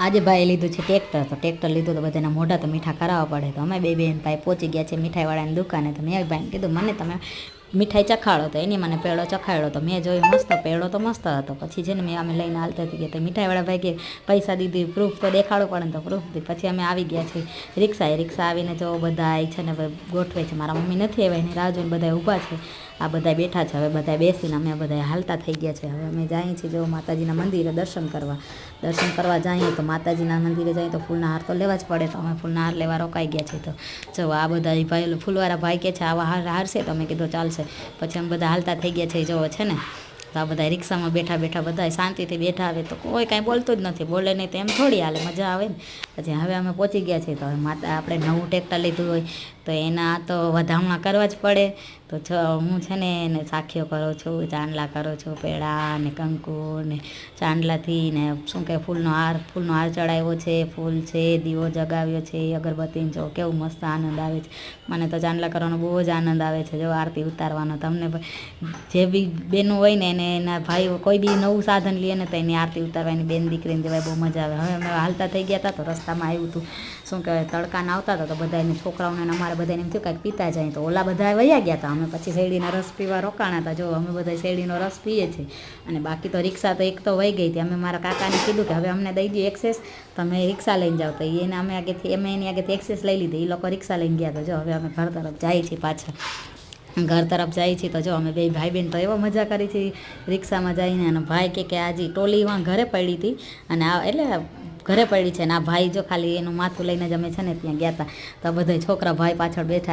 આજે ભાઈ લીધું છે ટ્રેક્ટર, તો ટ્રેક્ટર લીધું તો બધાના મોઢા તો મીઠા કરાવવા પડે. તો અમે બે બેન ભાઈ પહોંચી ગયા છે મીઠાઈવાળાની દુકાને. તો મેં ભાઈને કીધું મને તમે મીઠાઈ ચખાડો, તો એની મને પેડો ચખાડ્યો. તો મેં જોયું મસ્ત પેડો તો મસ્ત હતો. પછી છે ને મેં અમે લઈને હાલતા હતી ગયા. તો મીઠાઈવાળા ભાઈ કે પૈસા દીધી, પ્રૂફ તો દેખાડો પડે ને, તો પ્રૂફ દી. પછી અમે આવી ગયા છીએ રિક્ષા આવીને જો બધા છે ને ગોઠવે છે. મારા મમ્મી નથી આવ્યા, એની રાહ જોઈને બધા ઊભા છે. આ બધા બેઠા છે. હવે બધા બેસીને અમે બધા હાલતા થઈ ગયા છે. હવે અમે જઈએ છીએ જો માતાજીના મંદિરે દર્શન કરવા જઈએ. તો માતાજીના મંદિરે જઈએ તો ફૂલના હાર તો લેવા જ પડે. તો અમે ફૂલના હાર લેવા રોકાઈ ગયા છીએ. તો જો આ બધા ભાઈ ફૂલવાળા ભાઈ કે છે આવા હાર છે. તો અમે કીધું ચાલશે. પછી અમે બધા હાલતા થઈ ગયા છે. જો છે ને તો આ બધા રિક્ષામાં બેઠા બધા શાંતિથી બેઠા આવે તો કોઈ કાંઈ બોલતું જ નથી. બોલે નહીં તો એમ થોડી હાલે, મજા આવે ને. પછી હવે અમે પહોંચી ગયા છીએ. તો હવે આપણે નવું ટ્રેક્ટર લીધું હોય તો એના તો વધામણા કરવા જ પડે. તો હું છે ને એને સાખીઓ કરું છું, ચાંદલા કરું છું, પેડા ને કંકુ ને ચાંદલાથી ને શું કહે ફૂલનો હાર ચડાવ્યો છે, ફૂલ છે, દીવો જગાવ્યો છે, અગરબત્તીને જો કેવું મસ્ત આનંદ આવે છે. મને તો ચાંદલા કરવાનો બહુ જ આનંદ આવે છે. જો આરતી ઉતારવાનો તમને જે બી બેનું હોય ને એને એના ભાઈઓ કોઈ બી નવું સાધન લે ને તો એની આરતી ઉતારવાની બેન દીકરીને જવાય બહુ મજા આવે. હવે અમે હાલતા થઈ ગયા હતા તો રસ્તામાં આવ્યું હતું શું કહેવાય તડકાના આવતા હતા. તો બધા એને છોકરાઓને અમારે બધાને એમ થયું કાંઈક પીતા જાય. તો ઓલા બધા વયા ગયા હતા. અમે પછી શેરડીના રસ પીવા રોકાણા હતા. જો અમે બધા શેરડીનો રસ પીએ છીએ. અને બાકી તો રિક્ષા તો એક તો વહી ગઈ હતી. અમે મારા કાકાને કીધું કે હવે અમને દઈ દો એક્સેસ, તમે રિક્ષા લઈને જાઓ. તો એને અમે એની આગેથી એક્સેસ લઈ લીધી. એ લોકો રિક્ષા લઈને ગયા. તો જો હવે અમે ઘર તરફ જઈએ છીએ પાછા. ઘર તરફ જાય છે. તો જો અમે બે ભાઈ બહેન તો એવો મજા કરી છે રિક્ષામાં જઈને. અને ભાઈ કે આજે ટોલી ઘરે પડી હતી અને એટલે ઘરે પડી છે. ને આ ભાઈ જો ખાલી એનું માથું લઈને જ અમે છે ને ત્યાં ગયા હતા. તો બધા છોકરા ભાઈ પાછળ બેઠા